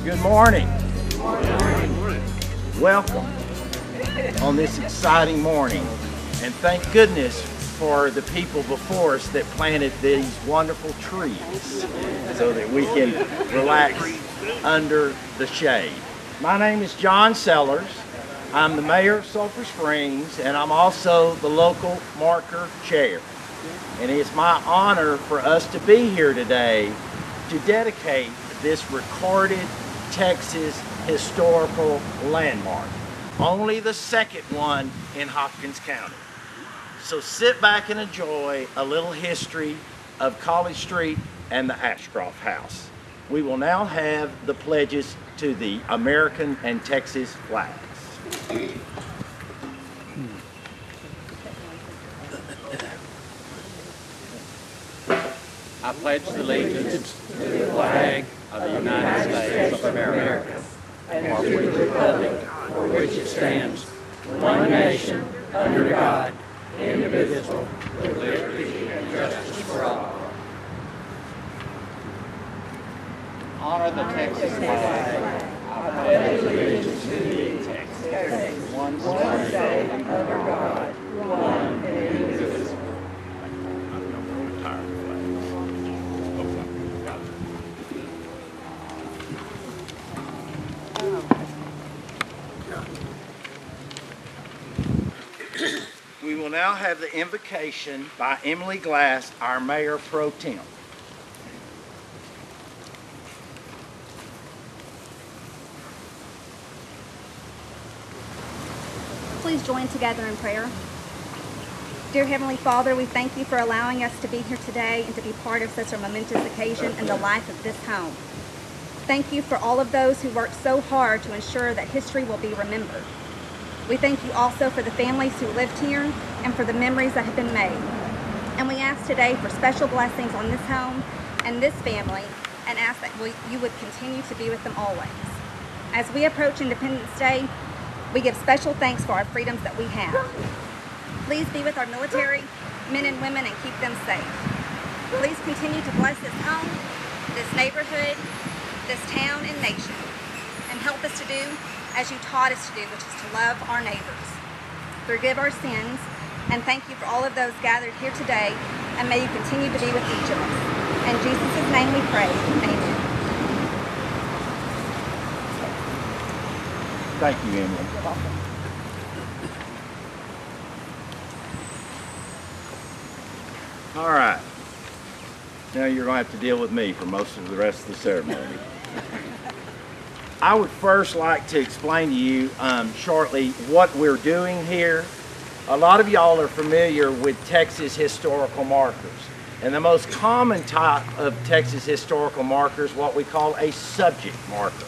Good morning. Good morning. Welcome on this exciting morning, and thank goodness for the people before us that planted these wonderful trees so that we can relax under the shade. My name is John Sellers. I'm the mayor of Sulphur Springs, and I'm also the local marker chair. And it's my honor for us to be here today to dedicate this recorded Texas historical landmark, only the second one in Hopkins County. So sit back and enjoy a little history of College Street and the Ashcroft House. We will now have the pledges to the American and Texas flags. I pledge allegiance to the flag of the United States of America and to the republic for which it stands, one nation, under God, indivisible, with liberty and justice for all. Honor the Texas flag. I pledge allegiance to thee, Texas, one state, under God, one and indivisible. We will now have the invocation by Emily Glass, our Mayor Pro Tem. Please join together in prayer. Dear Heavenly Father, we thank you for allowing us to be here today and to be part of such a momentous occasion in the life of this home. Thank you for all of those who worked so hard to ensure that history will be remembered. We thank you also for the families who lived here and for the memories that have been made. And we ask today for special blessings on this home and this family, and ask that you would continue to be with them always. As we approach Independence Day, we give special thanks for our freedoms that we have. Please be with our military, men and women, and keep them safe. Please continue to bless this home, this neighborhood, this town and nation, and help us to do as you taught us to do, which is to love our neighbors. Forgive our sins, and thank you for all of those gathered here today, and may you continue to be with each of us. In Jesus' name we pray, amen. Thank you, Emily. You're welcome. All right. Now you're going to have to deal with me for most of the rest of the ceremony. I would first like to explain to you shortly what we're doing here. A lot of y'all are familiar with Texas historical markers. And the most common type of Texas historical marker is what we call a subject marker.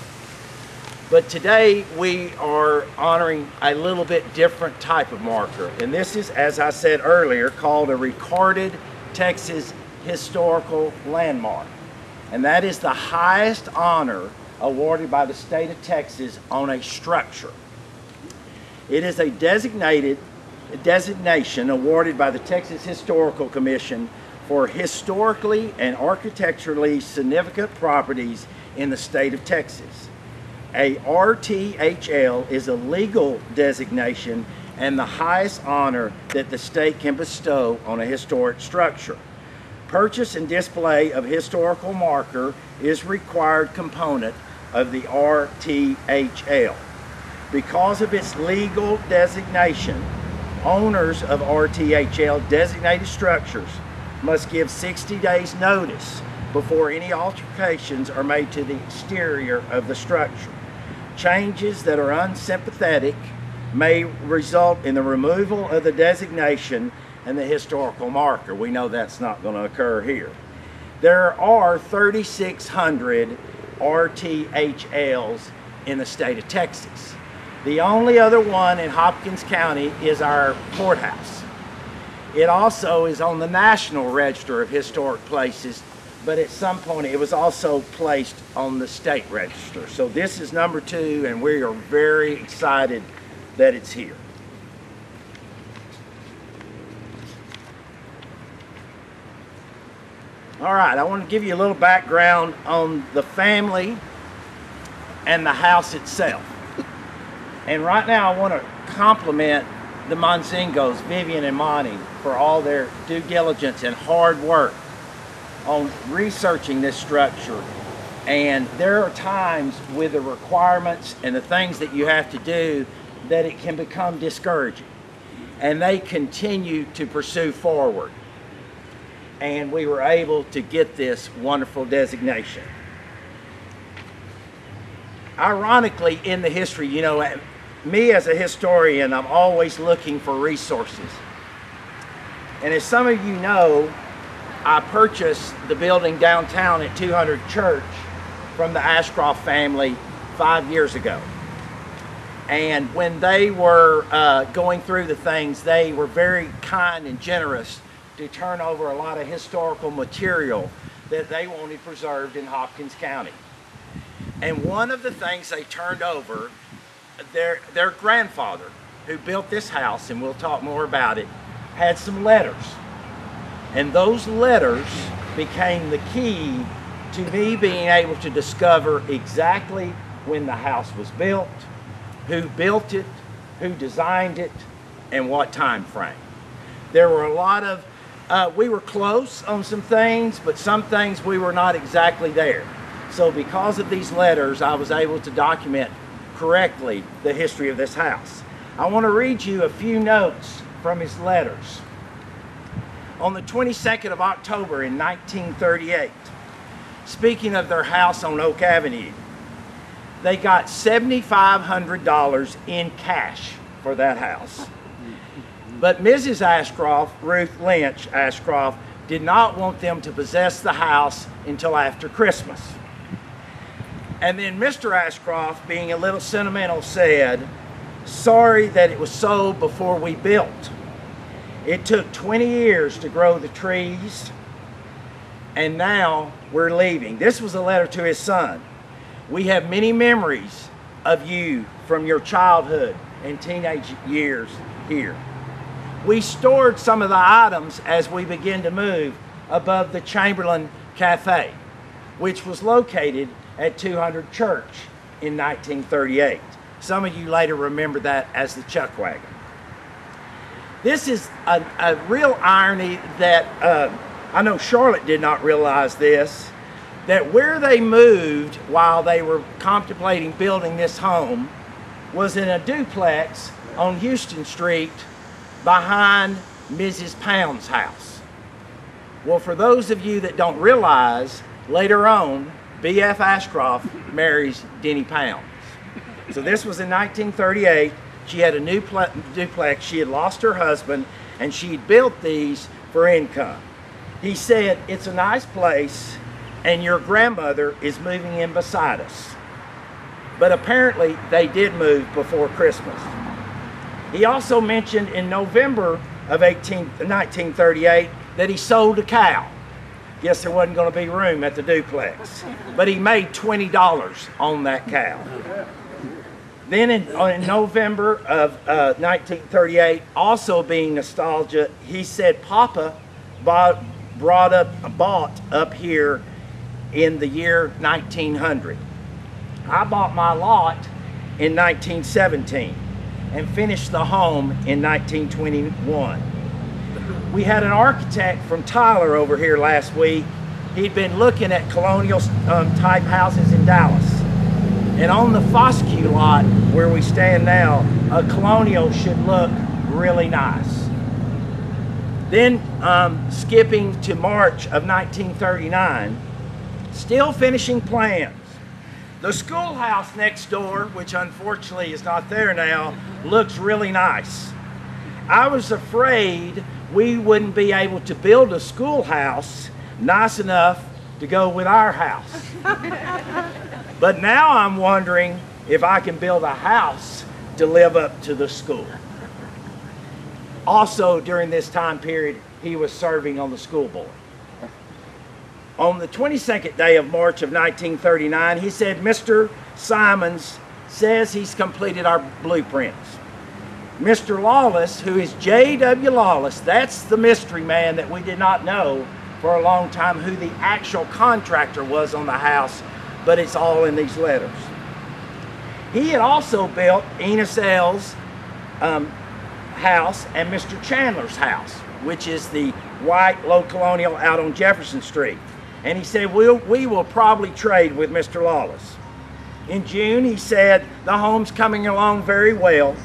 But today we are honoring a little bit different type of marker. And this is, as I said earlier, called a recorded Texas historical landmark. And that is the highest honor awarded by the state of Texas on a structure. It is a designation awarded by the Texas Historical Commission for historically and architecturally significant properties in the state of Texas. A RTHL is a legal designation and the highest honor that the state can bestow on a historic structure. Purchase and display of historical marker is required component of the RTHL. Because of its legal designation, owners of RTHL designated structures must give 60 days notice before any alterations are made to the exterior of the structure. Changes that are unsympathetic may result in the removal of the designation and the historical marker. We know that's not going to occur here. There are 3,600 RTHLs in the state of Texas. The only other one in Hopkins County is our courthouse. It also is on the National Register of Historic Places, but at some point it was also placed on the state register. So this is number 2, and we are very excited that it's here. All right, I want to give you a little background on the family and the house itself. And right now I want to compliment the Monzingos, Vivian and Monty, for all their due diligence and hard work on researching this structure. And there are times with the requirements and the things that you have to do that it can become discouraging. And they continue to pursue forward. And we were able to get this wonderful designation. Ironically, in the history, you know, me as a historian, I'm always looking for resources. And as some of you know, I purchased the building downtown at 200 Church from the Ashcroft family 5 years ago. And when they were going through the things, they were very kind and generous to turn over a lot of historical material that they wanted preserved in Hopkins County. And one of the things they turned over, their grandfather, who built this house, and we'll talk more about it, had some letters. And those letters became the key to me being able to discover exactly when the house was built, who built it, who designed it, and what time frame. There were a lot of, we were close on some things, but some things we were not exactly there. So because of these letters, I was able to document correctly the history of this house. I want to read you a few notes from his letters. On the 22nd of October in 1938, speaking of their house on Oak Avenue, they got $7,500 in cash for that house. But Mrs. Ashcroft, Ruth Lynch Ashcroft, did not want them to possess the house until after Christmas. And then Mr. Ashcroft, being a little sentimental, said, "Sorry that it was sold before we built. It took 20 years to grow the trees, and now we're leaving." This was a letter to his son. "We have many memories of you from your childhood and teenage years here. We stored some of the items as we began to move above the Chamberlain Cafe, which was located at 200 Church in 1938. Some of you later remember that as the Chuck Wagon. This is a real irony that I know Charlotte did not realize this, that where they moved while they were contemplating building this home was in a duplex on Houston Street behind Mrs. Pound's house. Well, for those of you that don't realize, later on, B.F. Ashcroft marries Denny Pounds. So this was in 1938. She had a new duplex. She had lost her husband, and she'd built these for income. He said, "It's a nice place, and your grandmother is moving in beside us." But apparently, they did move before Christmas. He also mentioned in November of 1938 that he sold a cow. Guess there wasn't going to be room at the duplex, but he made $20 on that cow. Then in November of 1938, also being nostalgia, he said Papa bought up here in the year 1900. I bought my lot in 1917 and finished the home in 1921. We had an architect from Tyler over here last week. He'd been looking at colonial type houses in Dallas. And on the Foscue lot where we stand now, a colonial should look really nice. Then skipping to March of 1939, still finishing plans. The schoolhouse next door, which unfortunately is not there now, looks really nice. I was afraid we wouldn't be able to build a schoolhouse nice enough to go with our house. But now I'm wondering if I can build a house to live up to the school. Also, during this time period, he was serving on the school board. On the 22nd day of March of 1939, he said, "Mr. Simons says he's completed our blueprints. Mr. Lawless, who is J.W. Lawless, that's the mystery man that we did not know for a long time who the actual contractor was on the house, but it's all in these letters. He had also built Enos L's house and Mr. Chandler's house, which is the white low colonial out on Jefferson Street. And he said, we will probably trade with Mr. Lawless. In June, he said, the home's coming along very well.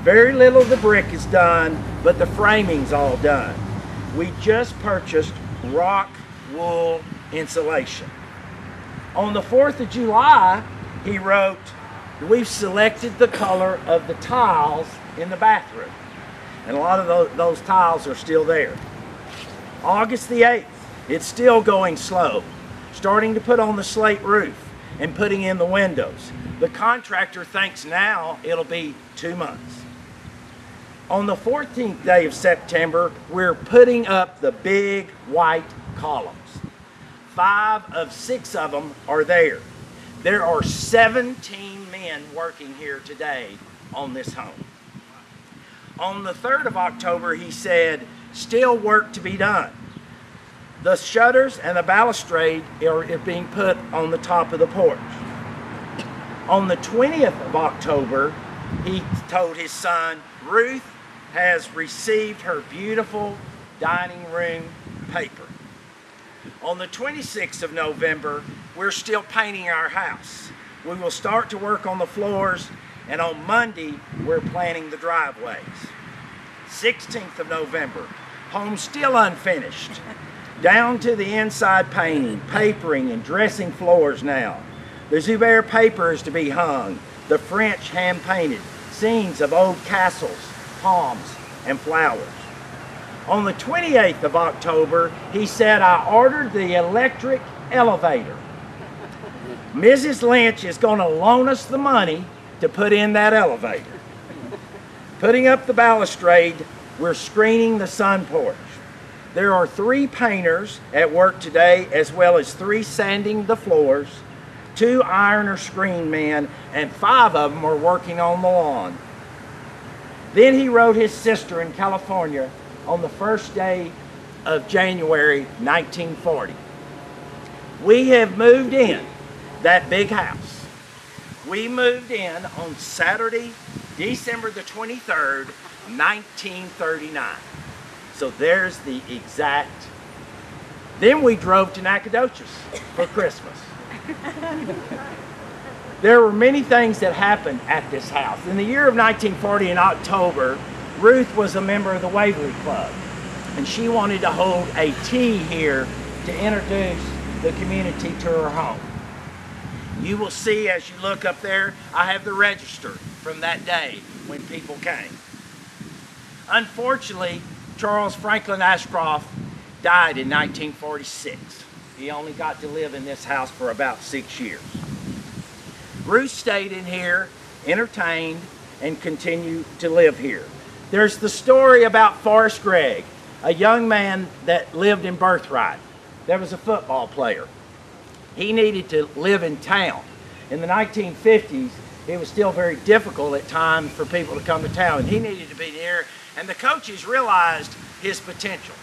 Very little of the brick is done, but the framing's all done. We just purchased rock wool insulation. On the 4th of July, he wrote, we've selected the color of the tiles in the bathroom. And a lot of those tiles are still there. August the 8th, it's still going slow. Starting to put on the slate roof and putting in the windows. The contractor thinks now it'll be 2 months. On the 14th day of September, we're putting up the big white columns. 5 of 6 of them are there. There are 17 men working here today on this home. On the 3rd of October, he said, still work to be done. The shutters and the balustrade are being put on the top of the porch. On the 20th of October, he told his son, Ruth has received her beautiful dining room paper. On the 26th of November, we're still painting our house. We will start to work on the floors, and on Monday, we're planning the driveways. 16th of November, home still unfinished. Down to the inside painting, papering, and dressing floors now. The Zubair paper is to be hung, the French hand-painted, scenes of old castles, palms, and flowers. On the 28th of October, he said, I ordered the electric elevator. Mrs. Lynch is going to loan us the money to put in that elevator. Putting up the balustrade, we're screening the sun porch. There are 3 painters at work today, as well as 3 sanding the floors, 2 iron or screen men, and 5 of them are working on the lawn. Then he wrote his sister in California on the 1st day of January 1940. We have moved in that big house. We moved in on Saturday, December the 23rd, 1939. So there's the exact. Then we drove to Nacogdoches for Christmas. There were many things that happened at this house. In the year of 1940, in October, Ruth was a member of the Waverly Club, and she wanted to hold a tea here to introduce the community to her home. You will see as you look up there, I have the register from that day when people came. Unfortunately, Charles Franklin Ashcroft died in 1946. He only got to live in this house for about 6 years. Ruth stayed in here, entertained, and continued to live here. There's the story about Forrest Gregg, a young man that lived in Birthright. There was a football player. He needed to live in town. In the 1950s, it was still very difficult at times for people to come to town, and he needed to be near, and the coaches realized his potential.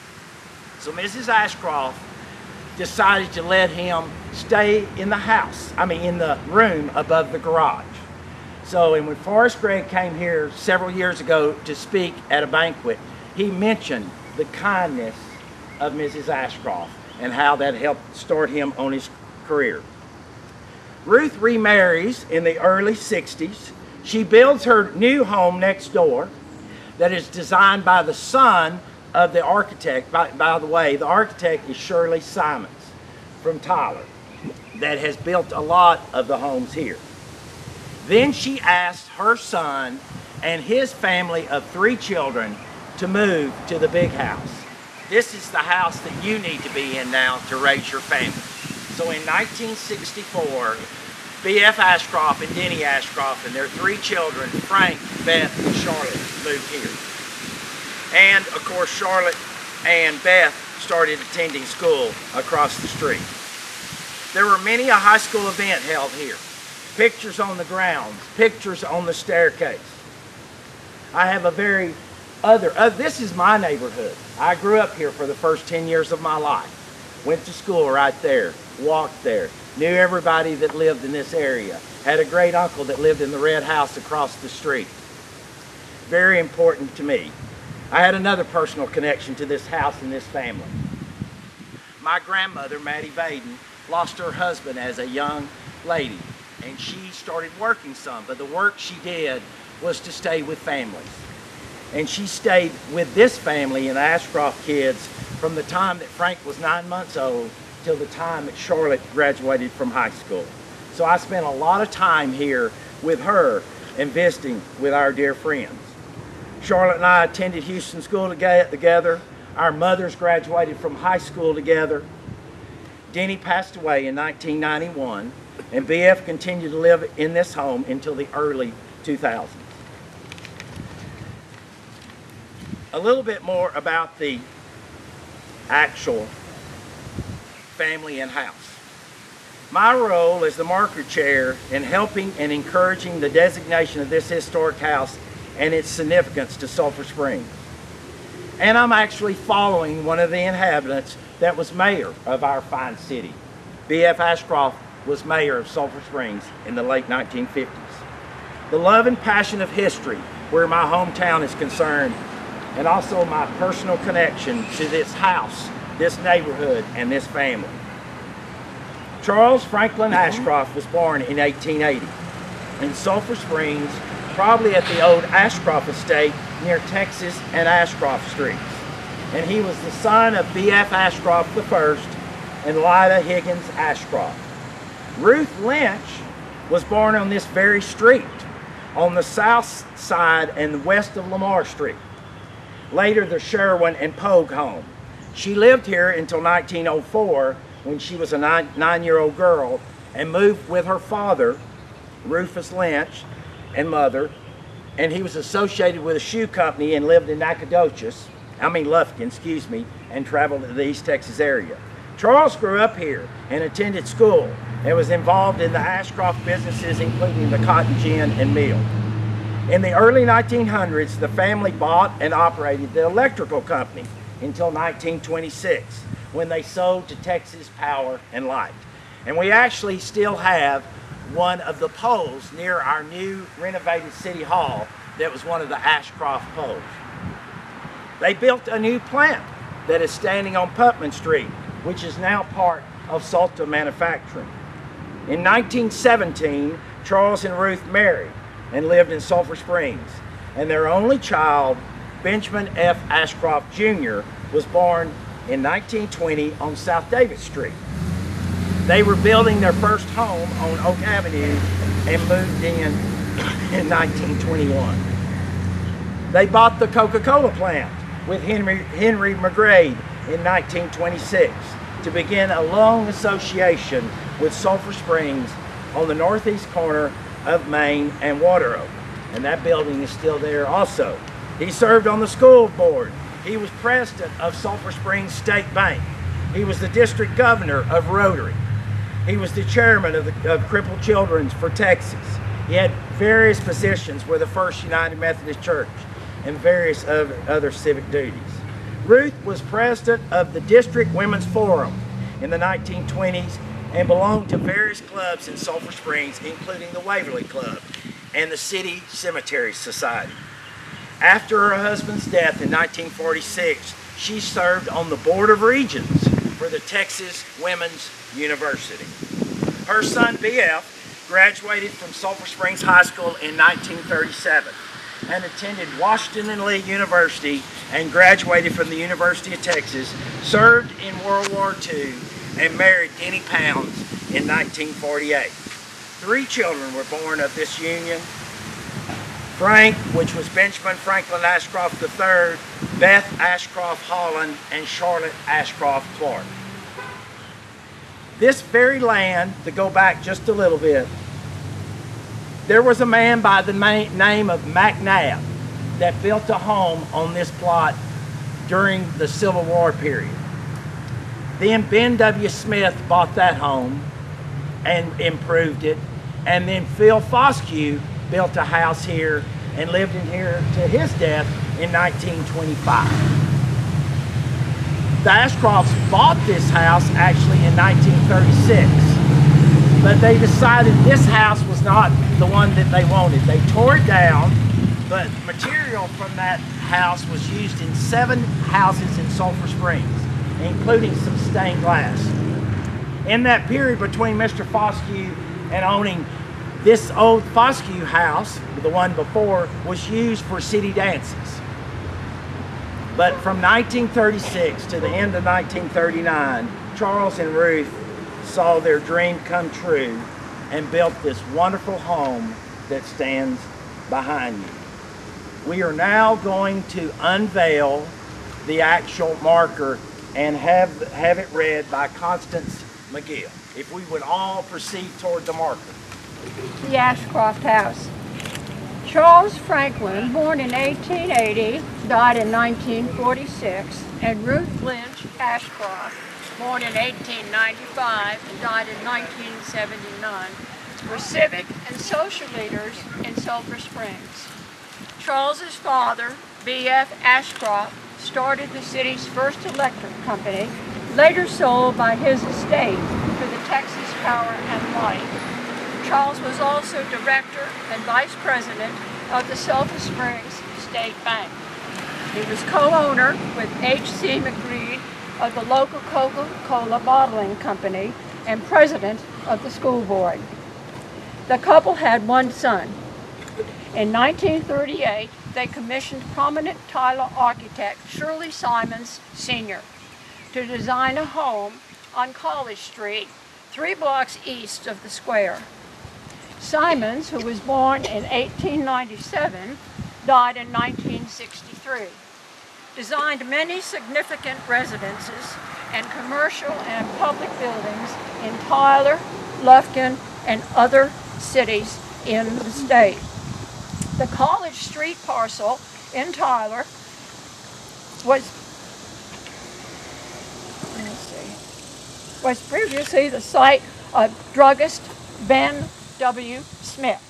So Mrs. Ashcroft decided to let him stay in the house, in the room above the garage. So, and when Forrest Gregg came here several years ago to speak at a banquet, he mentioned the kindness of Mrs. Ashcroft and how that helped start him on his career. Ruth remarries in the early 60s. She builds her new home next door that is designed by the son of the architect. By the way, the architect is Shirley Simons from Tyler that has built a lot of the homes here. Then she asked her son and his family of 3 children to move to the big house. This is the house that you need to be in now to raise your family. So in 1964, B.F. Ashcroft and Denny Ashcroft and their 3 children, Frank, Beth, and Charlotte, moved here. And of course, Charlotte and Beth started attending school across the street. There were many a high school event held here. Pictures on the grounds, pictures on the staircase. I have a very this is my neighborhood. I grew up here for the first 10 years of my life. Went to school right there. walked there, knew everybody that lived in this area, had a great uncle that lived in the red house across the street. Very important to me. I had another personal connection to this house and this family. My grandmother, Mattie Vaden, lost her husband as a young lady, and she started working some, but the work she did was to stay with families. And she stayed with this family and the Ashcroft kids from the time that Frank was 9 months old till the time that Charlotte graduated from high school. So I spent a lot of time here with her and visiting with our dear friends. Charlotte and I attended Houston School together. Our mothers graduated from high school together. Denny passed away in 1991, and BF continued to live in this home until the early 2000s. A little bit more about the actual family and house. My role as the marker chair in helping and encouraging the designation of this historic house and its significance to Sulphur Springs. And I'm actually following one of the inhabitants that was mayor of our fine city. B.F. Ashcroft was mayor of Sulphur Springs in the late 1950s. The love and passion of history, where my hometown is concerned, and also my personal connection to this house, this neighborhood, and this family. Charles Franklin Ashcroft was born in 1880 in Sulphur Springs, probably at the old Ashcroft estate near Texas and Ashcroft Streets. And he was the son of B.F. Ashcroft I and Lida Higgins Ashcroft. Ruth Lynch was born on this very street, on the south side and west of Lamar Street. Later, the Sherwin and Pogue home. She lived here until 1904 when she was a nine-year-old girl and moved with her father, Rufus Lynch, and mother, and he was associated with a shoe company and lived in Lufkin, excuse me, and traveled to the East Texas area. Charles grew up here and attended school and was involved in the Ashcroft businesses, including the cotton gin and mill. In the early 1900s, the family bought and operated the electrical company until 1926, when they sold to Texas Power and Light. And we actually still have one of the poles near our new renovated City Hall that was one of the Ashcroft poles. They built a new plant that is standing on Putman Street, which is now part of Salta Manufacturing. In 1917, Charles and Ruth married and lived in Sulphur Springs, and their only child, Benjamin F. Ashcroft Jr., was born in 1920 on South Davis Street. They were building their first home on Oak Avenue and moved in 1921. They bought the Coca-Cola plant with Henry McGrade in 1926 to begin a long association with Sulphur Springs on the northeast corner of Main and Water Oak, and that building is still there also. He served on the school board. He was president of Sulphur Springs State Bank. He was the district governor of Rotary. He was the chairman of Crippled Children's for Texas. He had various positions with the First United Methodist Church and various other civic duties. Ruth was president of the District Women's Forum in the 1920s and belonged to various clubs in Sulphur Springs, including the Waverly Club and the City Cemetery Society. After her husband's death in 1946, she served on the Board of Regents for the Texas Women's University. Her son, B.F., graduated from Sulphur Springs High School in 1937 and attended Washington and Lee University and graduated from the University of Texas, served in World War II, and married Denny Pounds in 1948. 3 children were born of this union. Frank, which was Benjamin Franklin Ashcroft III, Beth Ashcroft Holland, and Charlotte Ashcroft Clark. This very land, to go back just a little bit, there was a man by the name of McNabb that built a home on this plot during the Civil War period. Then Ben W. Smith bought that home and improved it, and then Phil Foscue built a house here and lived in here to his death in 1925. the Ashcrofts bought this house actually in 1936, but they decided this house was not the one that they wanted. They tore it down, but material from that house was used in 7 houses in Sulphur Springs, including some stained glass. In that period between Mr. Foscue and owning this old Foscue house, the one before, was used for city dances. But from 1936 to the end of 1939, Charles and Ruth saw their dream come true and built this wonderful home that stands behind you. We are now going to unveil the actual marker and have it read by Constance McGill. If we would all proceed toward the marker. The Ashcroft House. Charles Franklin, born in 1880, died in 1946, and Ruth Lynch Ashcroft, born in 1895 and died in 1979, were civic and social leaders in Sulphur Springs. Charles's father, B.F. Ashcroft, started the city's first electric company, later sold by his estate to the Texas Power and Light. Charles was also director and vice president of the Sulphur Springs State Bank. He was co-owner with H.C. McGreed of the local Coca-Cola bottling company and president of the school board. The couple had one son. In 1938, they commissioned prominent Tyler architect Shirley Simons Sr. to design a home on College Street, 3 blocks east of the square. Simons, who was born in 1897, died in 1963, designed many significant residences and commercial and public buildings in Tyler, Lufkin, and other cities in the state. The College Street parcel in Tyler was previously the site of druggist Ben W. Smith,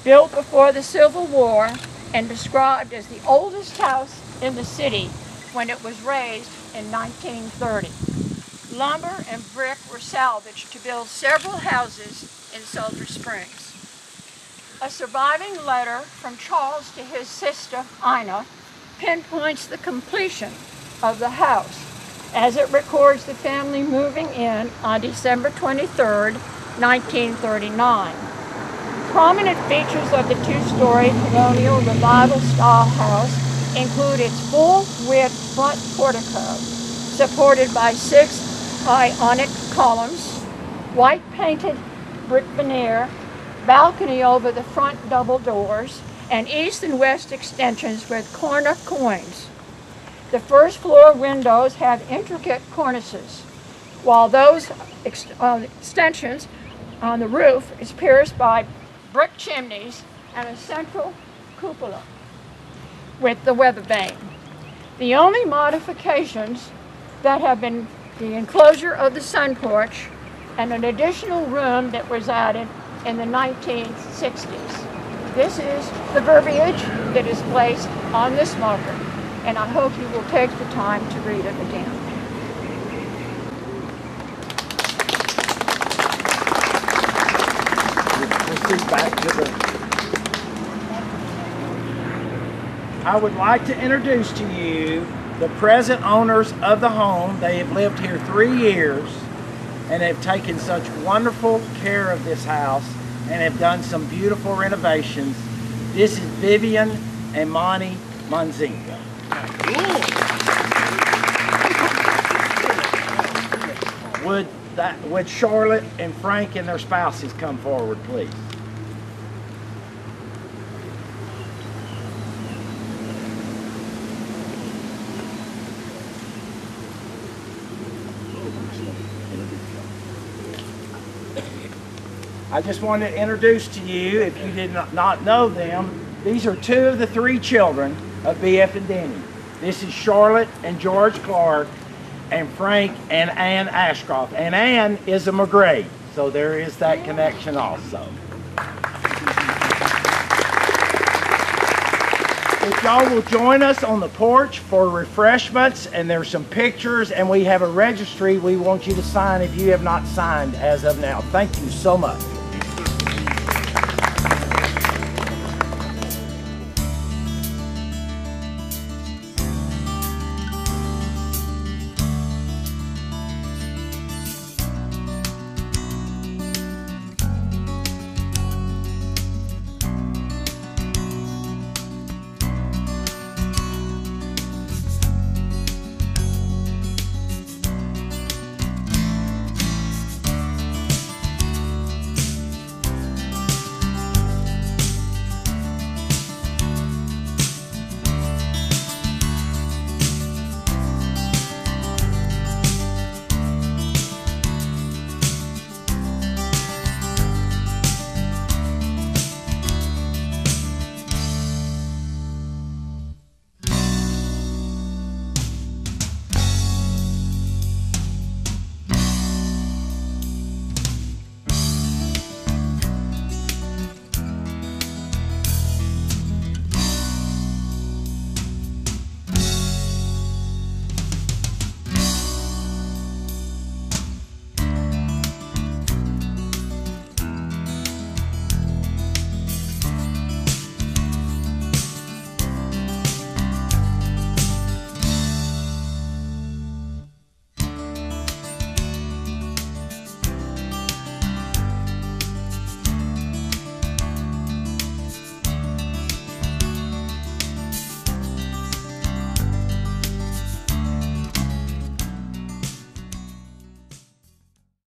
built before the Civil War and described as the oldest house in the city when it was raised in 1930. Lumber and brick were salvaged to build several houses in Sulphur Springs. A surviving letter from Charles to his sister, Ina, pinpoints the completion of the house as it records the family moving in on December 23, 1939. Prominent features of the 2-story colonial revival-style house include its full-width front portico, supported by 6 Ionic columns, white-painted brick veneer, balcony over the front double doors, and east and west extensions with corner quoins. The first floor windows have intricate cornices, while those extensions on the roof is pierced by brick chimneys and a central cupola with the weather vane. The only modifications that have been the enclosure of the sun porch and an additional room that was added in the 1960s. This is the verbiage that is placed on this marker, and I hope you will take the time to read it again. I would like to introduce to you the present owners of the home. They have lived here 3 years and have taken such wonderful care of this house and have done some beautiful renovations. This is Vivian and Monty Monzinga. Would Charlotte and Frank and their spouses come forward, please? I just wanted to introduce to you, if you did not know them, these are 2 of the 3 children of B.F. and Denny. This is Charlotte and George Clark, and Frank and Ann Ashcroft. And Ann is a McGray, so there is that connection also. if y'all will join us on the porch for refreshments, and there's some pictures, and we have a registry we want you to sign if you have not signed as of now. Thank you so much.